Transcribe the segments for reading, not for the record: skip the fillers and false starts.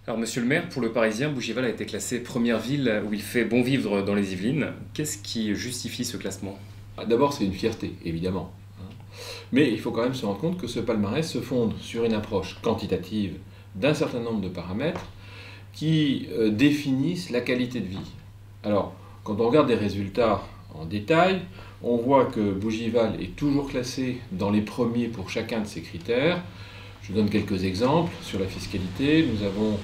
Alors, monsieur le maire, pour le Parisien, Bougival a été classé première ville où il fait bon vivre dans les Yvelines. Qu'est-ce qui justifie ce classement? D'abord, c'est une fierté, évidemment. Mais il faut quand même se rendre compte que ce palmarès se fonde sur une approche quantitative d'un certain nombre de paramètres qui définissent la qualité de vie. Alors, quand on regarde les résultats en détail, on voit que Bougival est toujours classé dans les premiers pour chacun de ces critères. Je donne quelques exemples. Sur la fiscalité, nous avons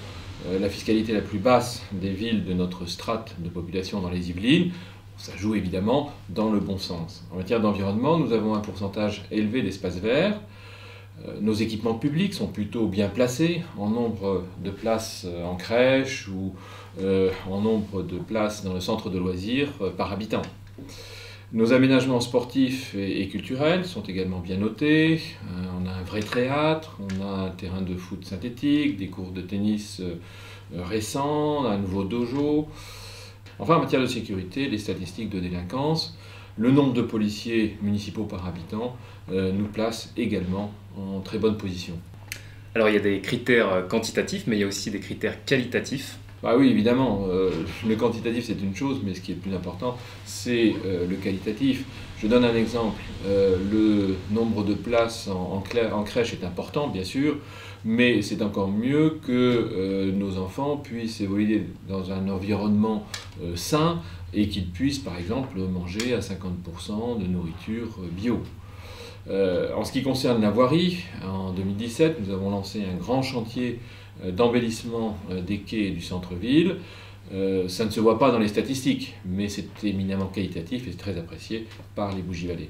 la fiscalité la plus basse des villes de notre strate de population dans les Yvelines. Ça joue évidemment dans le bon sens. En matière d'environnement, nous avons un pourcentage élevé d'espaces verts. Nos équipements publics sont plutôt bien placés en nombre de places en crèche ou en nombre de places dans le centre de loisirs par habitant. Nos aménagements sportifs et culturels sont également bien notés. On a un vrai théâtre, on a un terrain de foot synthétique, des cours de tennis récents, un nouveau dojo. Enfin, en matière de sécurité, les statistiques de délinquance, le nombre de policiers municipaux par habitant nous place également en très bonne position. Alors, il y a des critères quantitatifs, mais il y a aussi des critères qualitatifs. Bah oui, évidemment, le quantitatif c'est une chose, mais ce qui est le plus important, c'est le qualitatif. Je donne un exemple. Le nombre de places en crèche est important, bien sûr, mais c'est encore mieux que nos enfants puissent évoluer dans un environnement sain et qu'ils puissent, par exemple, manger à 50% de nourriture bio. En ce qui concerne la voirie, en 2017, nous avons lancé un grand chantier d'embellissement des quais et du centre-ville. Ça ne se voit pas dans les statistiques, mais c'est éminemment qualitatif et très apprécié par les Bougivalais.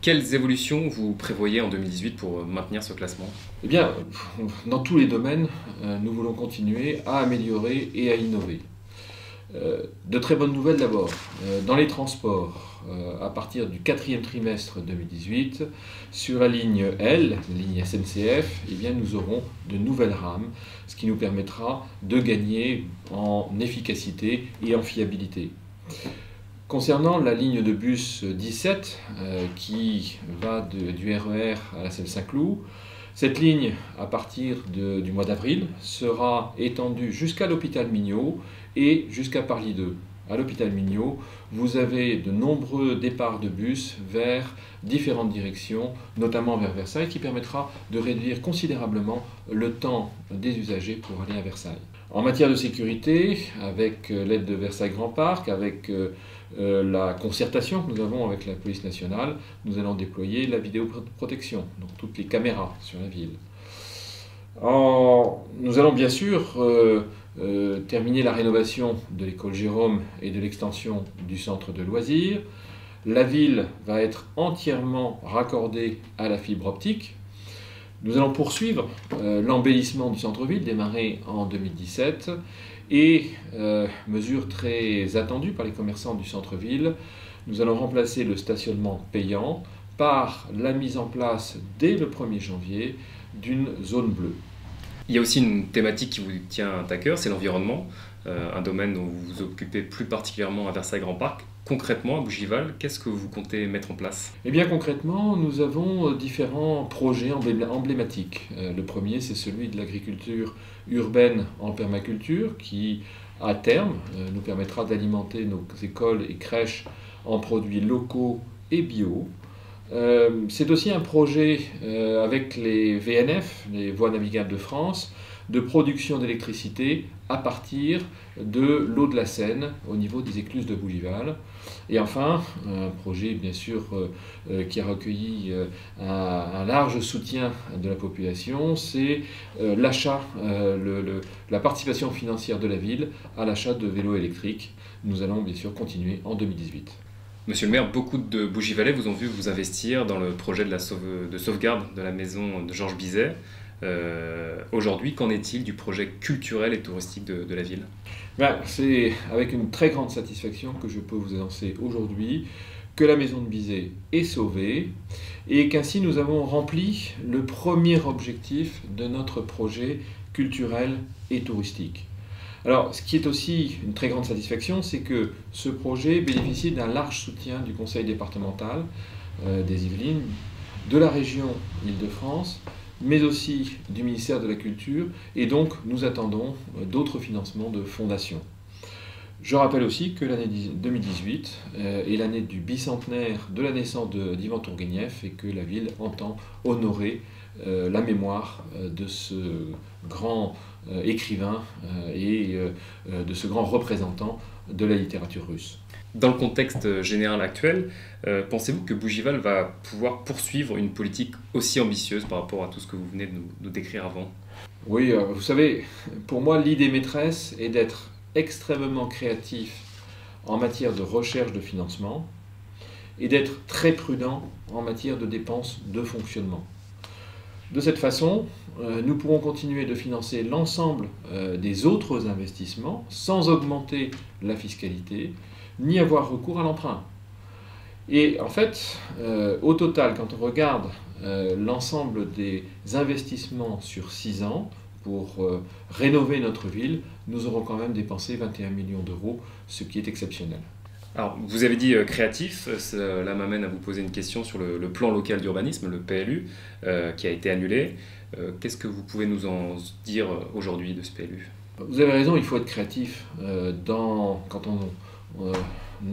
Quelles évolutions vous prévoyez en 2018 pour maintenir ce classement? Eh bien, dans tous les domaines, nous voulons continuer à améliorer et à innover. De très bonnes nouvelles d'abord. Dans les transports, à partir du 4e trimestre 2018, sur la ligne L, la ligne SNCF, eh bien, nous aurons de nouvelles rames, ce qui nous permettra de gagner en efficacité et en fiabilité. Concernant la ligne de bus 17, qui va du RER à la Celle-Saint-Cloud, cette ligne, à partir du mois d'avril, sera étendue jusqu'à l'hôpital Mignot et jusqu'à Parly 2. À l'hôpital Mignot, vous avez de nombreux départs de bus vers différentes directions, notamment vers Versailles, qui permettra de réduire considérablement le temps des usagers pour aller à Versailles. En matière de sécurité, avec l'aide de Versailles Grand Parc, avec la concertation que nous avons avec la police nationale, nous allons déployer la vidéoprotection, donc toutes les caméras sur la ville. Nous allons bien sûr terminer la rénovation de l'école Jérôme et de l'extension du centre de loisirs. La ville va être entièrement raccordée à la fibre optique. Nous allons poursuivre l'embellissement du centre-ville, démarré en 2017, et mesure très attendue par les commerçants du centre-ville, nous allons remplacer le stationnement payant par la mise en place dès le 1er janvier d'une zone bleue. Il y a aussi une thématique qui vous tient à cœur, c'est l'environnement, un domaine dont vous vous occupez plus particulièrement à Versailles Grand Parc. Concrètement, à Bougival, qu'est-ce que vous comptez mettre en place? Eh bien concrètement, nous avons différents projets emblématiques. Le premier, c'est celui de l'agriculture urbaine en permaculture, qui, à terme, nous permettra d'alimenter nos écoles et crèches en produits locaux et bio. C'est aussi un projet avec les VNF, les Voies navigables de France, de production d'électricité à partir de l'eau de la Seine au niveau des écluses de Bougival. Et enfin, un projet bien sûr qui a recueilli un large soutien de la population, c'est l'achat, la participation financière de la ville à l'achat de vélos électriques. Nous allons bien sûr continuer en 2018. Monsieur le maire, beaucoup de Bougivalais vous ont vu vous investir dans le projet de sauvegarde de la maison de Georges Bizet. Aujourd'hui, qu'en est-il du projet culturel et touristique de la ville? C'est avec une très grande satisfaction que je peux vous annoncer aujourd'hui que la maison de Bizet est sauvée et qu'ainsi nous avons rempli le premier objectif de notre projet culturel et touristique. Alors, ce qui est aussi une très grande satisfaction, c'est que ce projet bénéficie d'un large soutien du conseil départemental des Yvelines, de la région Île-de-France, mais aussi du ministère de la Culture, et donc nous attendons d'autres financements de fondations. Je rappelle aussi que l'année 2018 est l'année du bicentenaire de la naissance d'Ivan Tourguenieff et que la ville entend honorer la mémoire de ce grand écrivain et de ce grand représentant de la littérature russe. Dans le contexte général actuel, pensez-vous que Bougival va pouvoir poursuivre une politique aussi ambitieuse par rapport à tout ce que vous venez de nous décrire avant? Oui, vous savez, pour moi, l'idée maîtresse est d'être extrêmement créatif en matière de recherche de financement et d'être très prudent en matière de dépenses de fonctionnement. De cette façon, nous pourrons continuer de financer l'ensemble des autres investissements sans augmenter la fiscalité, ni avoir recours à l'emprunt. Et en fait, au total, quand on regarde l'ensemble des investissements sur 6 ans pour rénover notre ville, nous aurons quand même dépensé 21 millions d'euros, ce qui est exceptionnel. Alors, vous avez dit créatif, cela m'amène à vous poser une question sur le plan local d'urbanisme, le PLU, qui a été annulé. Qu'est-ce que vous pouvez nous en dire aujourd'hui de ce PLU? Vous avez raison, il faut être créatif quand on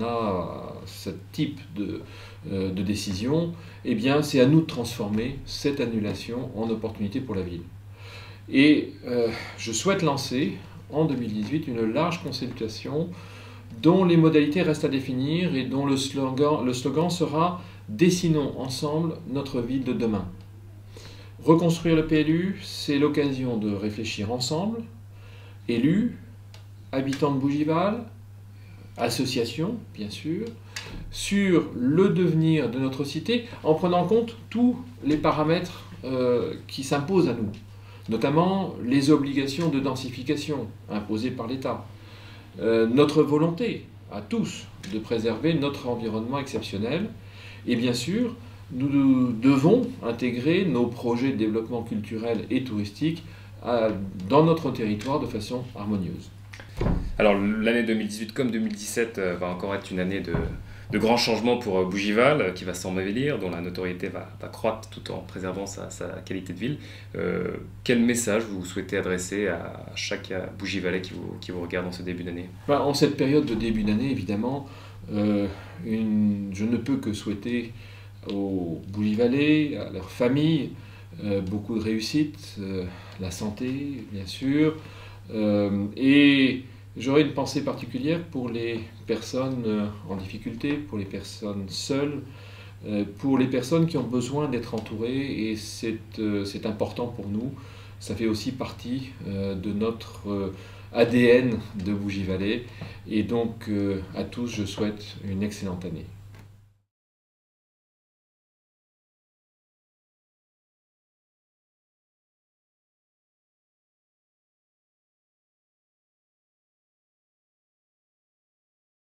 a ce type de décision. Eh bien, c'est à nous de transformer cette annulation en opportunité pour la ville. Et je souhaite lancer en 2018 une large consultation dont les modalités restent à définir et dont le slogan sera « Dessinons ensemble notre ville de demain ». Reconstruire le PLU, c'est l'occasion de réfléchir ensemble, élus, habitants de Bougival, associations bien sûr, sur le devenir de notre cité en prenant en compte tous les paramètres qui s'imposent à nous, notamment les obligations de densification imposées par l'État, notre volonté à tous de préserver notre environnement exceptionnel et bien sûr nous devons intégrer nos projets de développement culturel et touristique dans notre territoire de façon harmonieuse. Alors l'année 2018 comme 2017 va encore être une année de grands changements pour Bougival, qui va s'embellir, dont la notoriété va croître tout en préservant sa qualité de ville. Quel message vous souhaitez adresser à chaque Bougivalais qui vous regarde en ce début d'année? En cette période de début d'année, évidemment, je ne peux que souhaiter aux Bougivalais, à leurs familles, beaucoup de réussite, la santé, bien sûr, et j'aurais une pensée particulière pour les personnes en difficulté, pour les personnes seules, pour les personnes qui ont besoin d'être entourées, et c'est important pour nous. Ça fait aussi partie de notre ADN de Bougivalais, et donc à tous je souhaite une excellente année.